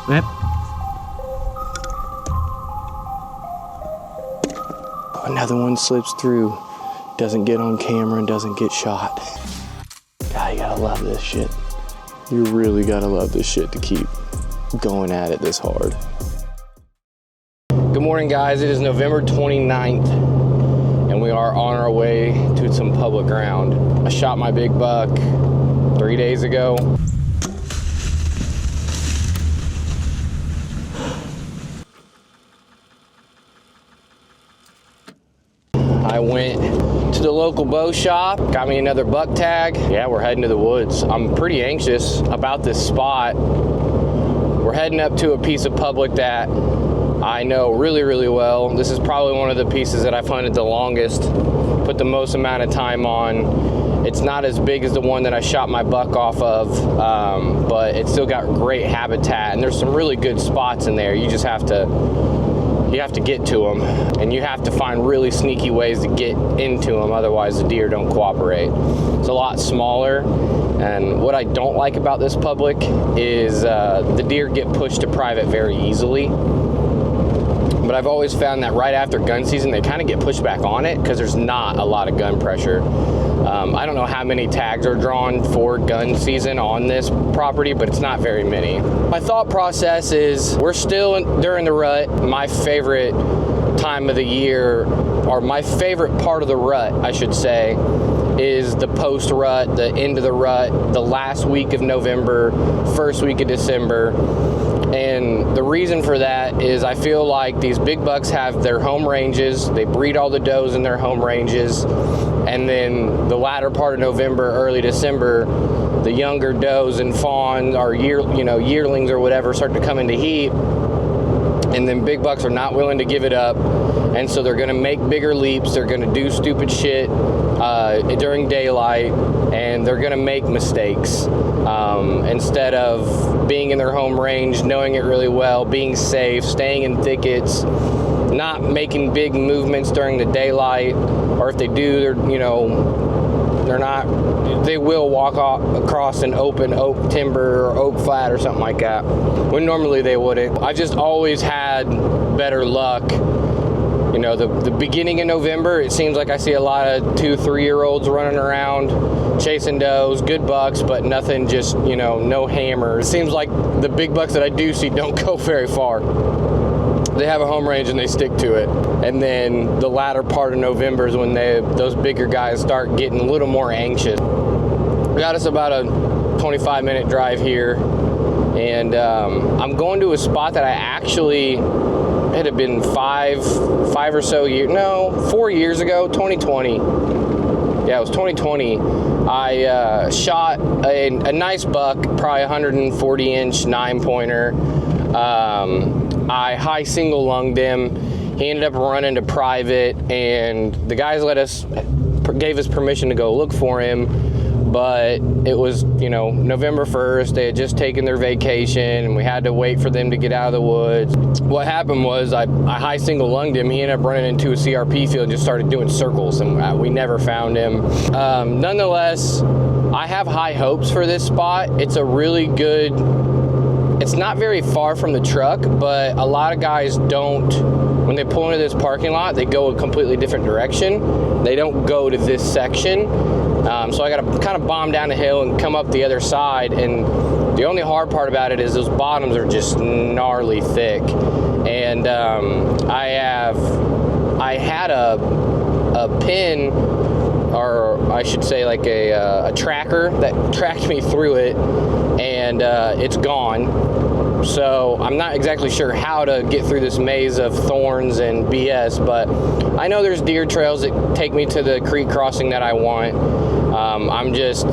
Yep. Another one slips through, doesn't get on camera and doesn't get shot. God, you gotta love this shit. You really gotta love this shit to keep going at it this hard. Good morning, guys. It is November 29th, and we are on our way to some public ground. I shot my big buck 3 days ago. I went to the local bow shop, got me another buck tag. Yeah, we're heading to the woods. I'm pretty anxious about this spot. We're heading up to a piece of public that I know really, really well. This is probably one of the pieces that I've hunted the longest, put the most amount of time on. It's not as big as the one that I shot my buck off of, but it's still got great habitat, and there's some really good spots in there. You just have to get to them, and you have to find really sneaky ways to get into them, otherwise the deer don't cooperate. It's a lot smaller, and what I don't like about this public is the deer get pushed to private very easily. But I've always found that right after gun season, they kind of get pushed back on it because there's not a lot of gun pressure. I don't know how many tags are drawn for gun season on this property, but it's not very many. My thought process is we're still during the rut. My favorite time of the year, or my favorite part of the rut, I should say, is the post-rut, the end of the rut, the last week of November, first week of December. And the reason for that is I feel like these big bucks have their home ranges. They breed all the does in their home ranges. And then the latter part of November, early December, the younger does and fawns or yearlings or whatever start to come into heat. And then big bucks are not willing to give it up. And so they're gonna make bigger leaps. They're gonna do stupid shit during daylight, and they're gonna make mistakes. Instead of being in their home range, knowing it really well, being safe, staying in thickets, not making big movements during the daylight, or if they do, they will walk across an open oak timber or oak flat or something like that, when normally they wouldn't. I've just always had better luck. You know, the beginning of November, it seems like I see a lot of 2-3-year-olds running around, chasing does, good bucks, but nothing, just, no hammers. It seems like the big bucks that I do see don't go very far. They have a home range and they stick to it. And then the latter part of November is when those bigger guys start getting a little more anxious. We got us about a 25-minute drive here, and I'm going to a spot that I actually, it had been 4 years ago, 2020. Yeah, it was 2020. I shot a nice buck, probably 140-inch 9-pointer. I high single lunged him. He ended up running to private, and the guys gave us permission to go look for him. But it was, November 1st, they had just taken their vacation, and we had to wait for them to get out of the woods. What happened was I high single lunged him. He ended up running into a CRP field and just started doing circles, and we never found him. Nonetheless, I have high hopes for this spot. It's a really good, it's not very far from the truck, but a lot of guys don't, when they pull into this parking lot, they go a completely different direction. They don't go to this section. So I got to kind of bomb down the hill and come up the other side. And the only hard part about it is those bottoms are just gnarly thick. And I had a pin, or I should say like a tracker that tracked me through it, and it's gone. So I'm not exactly sure how to get through this maze of thorns and BS, but I know there's deer trails that take me to the creek crossing that I want. I'm just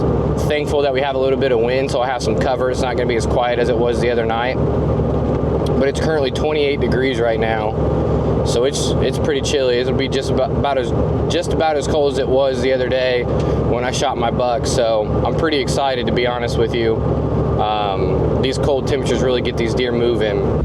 thankful that we have a little bit of wind, so I have some cover. It's not going to be as quiet as it was the other night, but it's currently 28 degrees right now, so it's pretty chilly. It'll be just about as cold as it was the other day when I shot my buck. So I'm pretty excited, to be honest with you. These cold temperatures really get these deer moving.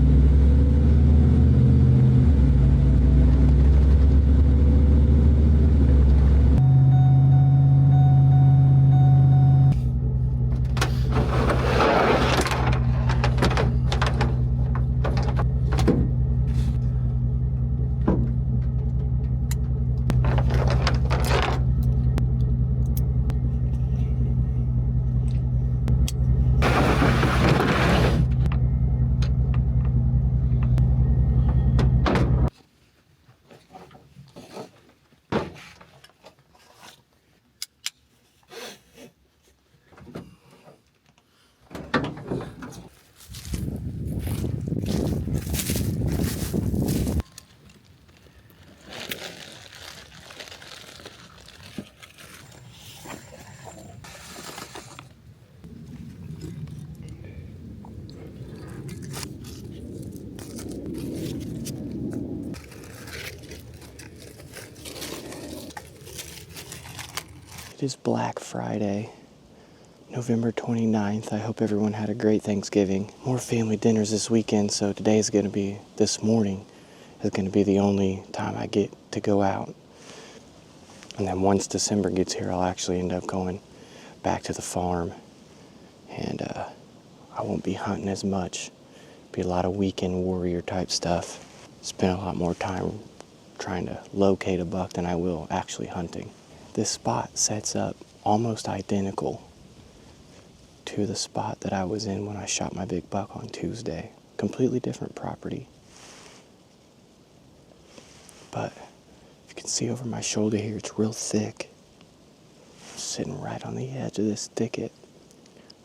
It is Black Friday, November 29th. I hope everyone had a great Thanksgiving. More family dinners this weekend, so this morning is going to be the only time I get to go out. And then once December gets here, I'll actually end up going back to the farm. And I won't be hunting as much. Be a lot of weekend warrior type stuff. Spend a lot more time trying to locate a buck than I will actually hunting. This spot sets up almost identical to the spot that I was in when I shot my big buck on Tuesday. Completely different property. But if you can see over my shoulder here, it's real thick. I'm sitting right on the edge of this thicket,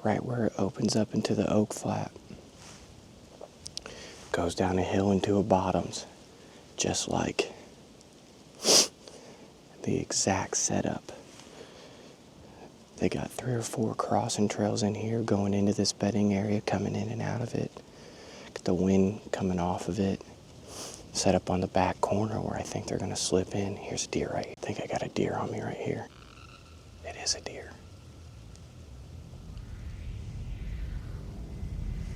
right where it opens up into the oak flat. Goes down a hill into a bottoms, just like the exact setup. They got 3 or 4 crossing trails in here going into this bedding area, coming in and out of it. Get the wind coming off of it. Set up on the back corner where I think they're gonna slip in. Here's a deer right here. I think I got a deer on me right here. It is a deer.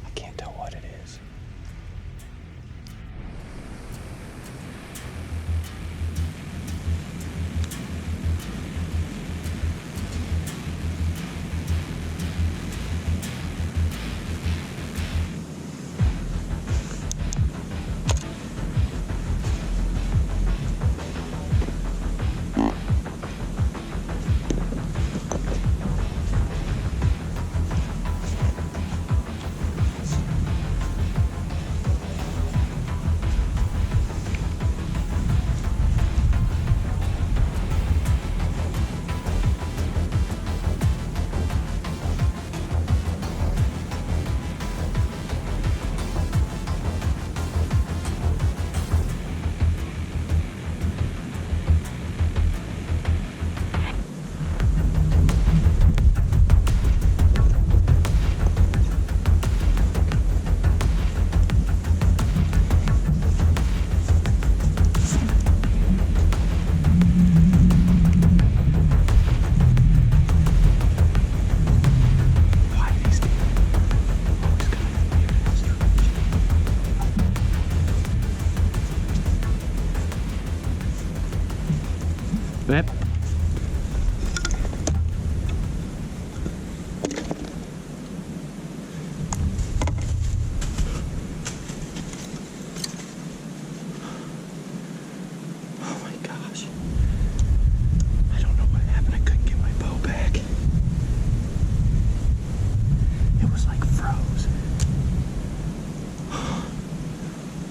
I can't tell what it is. Yep. Oh my gosh. I don't know what happened. I couldn't get my bow back. It was like froze.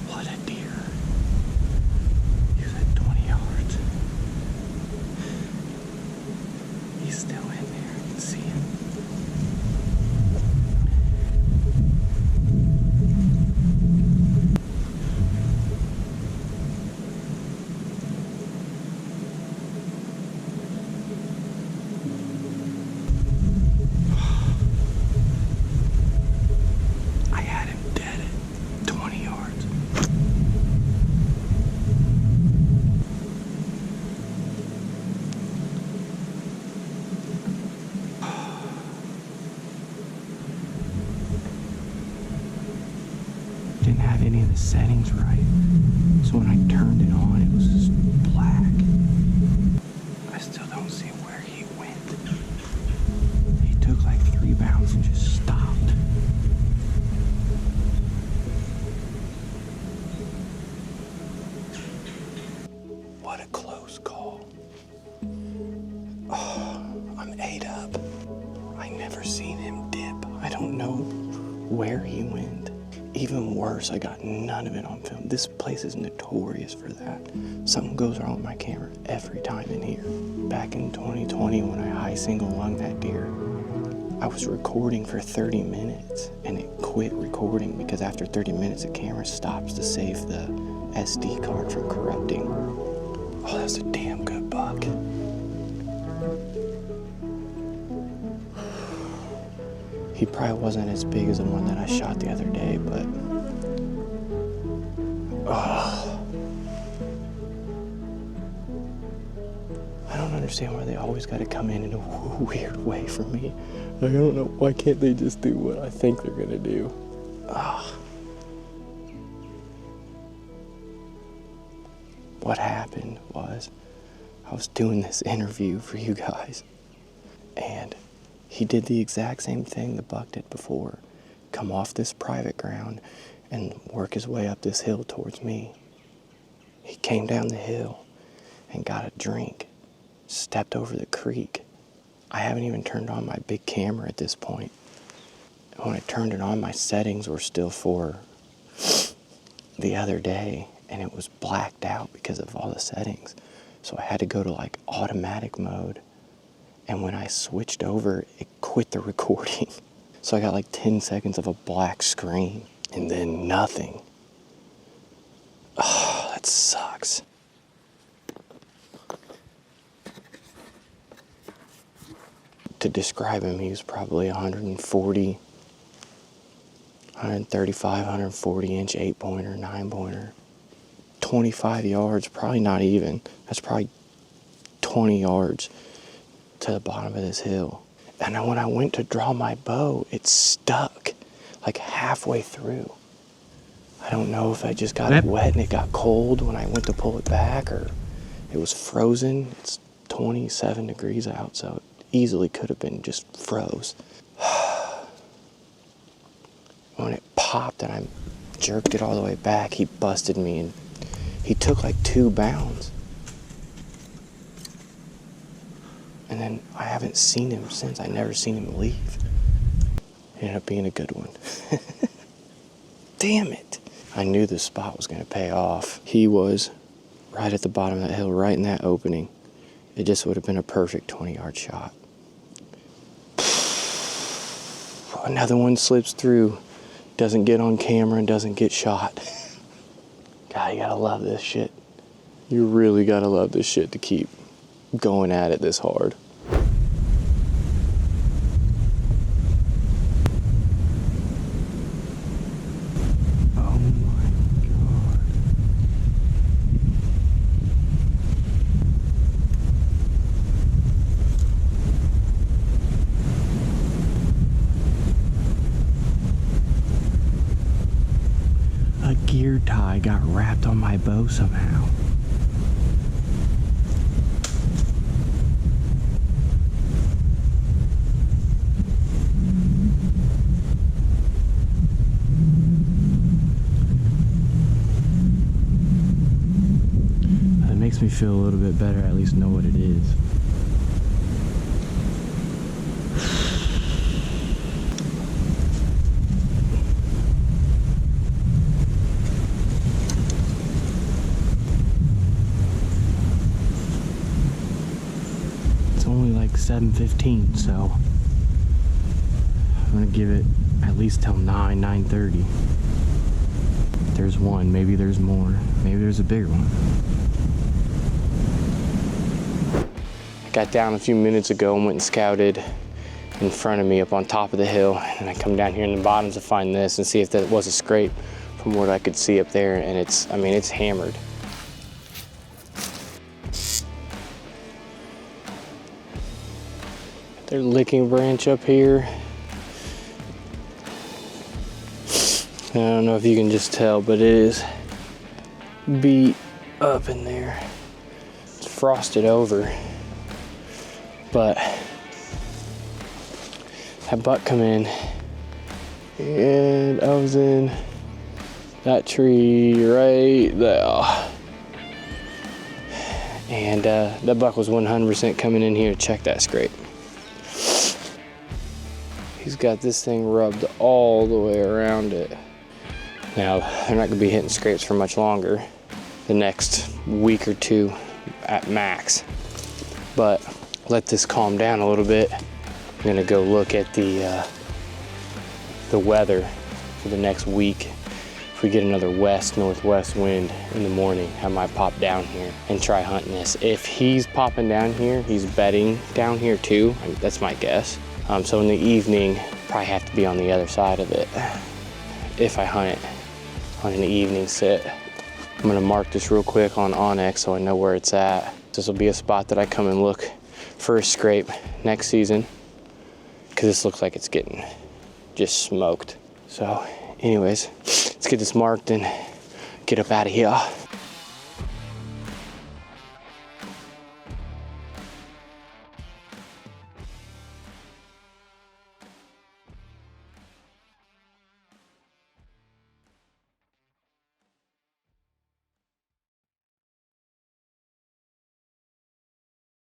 What a deer. He was at 20 yards. He's still in there. I can see him. I had him dead at 20 yards. Didn't have any of the settings right, so when I turned it on, it was just black. I still don't see where he went. He took like 3 bounds and just stopped. What a close call. Oh, I'm ate up. I never seen him dip. I don't know where he went. Even worse, I got none of it on film. This place is notorious for that. Something goes wrong with my camera every time in here. Back in 2020 when I high single lung that deer, I was recording for 30 minutes and it quit recording because after 30 minutes the camera stops to save the SD card from corrupting. Oh, that's a damn good buck. He probably wasn't as big as the one that I shot the other day, but I don't don't understand why they always got to come in a weird way for me. Like, I don't know, why can't they just do what I think they're gonna do? Ugh. What happened was, I was doing this interview for you guys, and he did the exact same thing the buck did before. Come off this private ground and work his way up this hill towards me. He came down the hill and got a drink, stepped over the creek. I haven't even turned on my big camera at this point. And when I turned it on, my settings were still for the other day, and it was blacked out because of all the settings. So I had to go to like automatic mode. And when I switched over, it quit the recording. So I got like 10 seconds of a black screen and then nothing. Oh, that sucks. To describe him, he was probably 140, 135, 140 inch 8-pointer, 9-pointer. 25 yards, probably not even. That's probably 20 yards to the bottom of this hill. And then when I went to draw my bow, it stuck like halfway through. I don't know if I just got it wet and it got cold when I went to pull it back, or it was frozen. It's 27 degrees out, so it easily could have been just froze. When it popped and I jerked it all the way back, he busted me, and he took like 2 bounds. And then I haven't seen him since. I never seen him leave. It ended up being a good one. Damn it. I knew this spot was gonna pay off. He was right at the bottom of that hill, right in that opening. It just would have been a perfect 20-yard shot. Another one slips through, doesn't get on camera and doesn't get shot. God, you gotta love this shit. You really gotta love this shit to keep going at it this hard. Oh my God. A gear tie got wrapped on my bow somehow. Makes me feel a little bit better, at least know what it is. It's only like 7:15, so I'm gonna give it at least till 9:30. There's one, maybe there's more, maybe there's a bigger one. Got down a few minutes ago and went and scouted in front of me up on top of the hill, and I come down here in the bottom to find this and see if that was a scrape from what I could see up there, and it's hammered. Their licking branch up here. I don't know if you can just tell, but it is beat up in there. It's frosted over. But that buck come in, and I was in that tree right there. And that buck was 100% coming in here to check that scrape. He's got this thing rubbed all the way around it. Now, they're not gonna be hitting scrapes for much longer, the next week or 2 at max. But let this calm down a little bit. I'm gonna go look at the weather for the next week. If we get another west-northwest wind in the morning, I might pop down here and try hunting this. If he's popping down here, he's bedding down here too. That's my guess. So in the evening, probably have to be on the other side of it if I hunt it on an evening sit. I'm gonna mark this real quick on Onyx so I know where it's at. This will be a spot that I come and look for a scrape next season, because this looks like it's getting just smoked. So anyways, let's get this marked and get up out of here.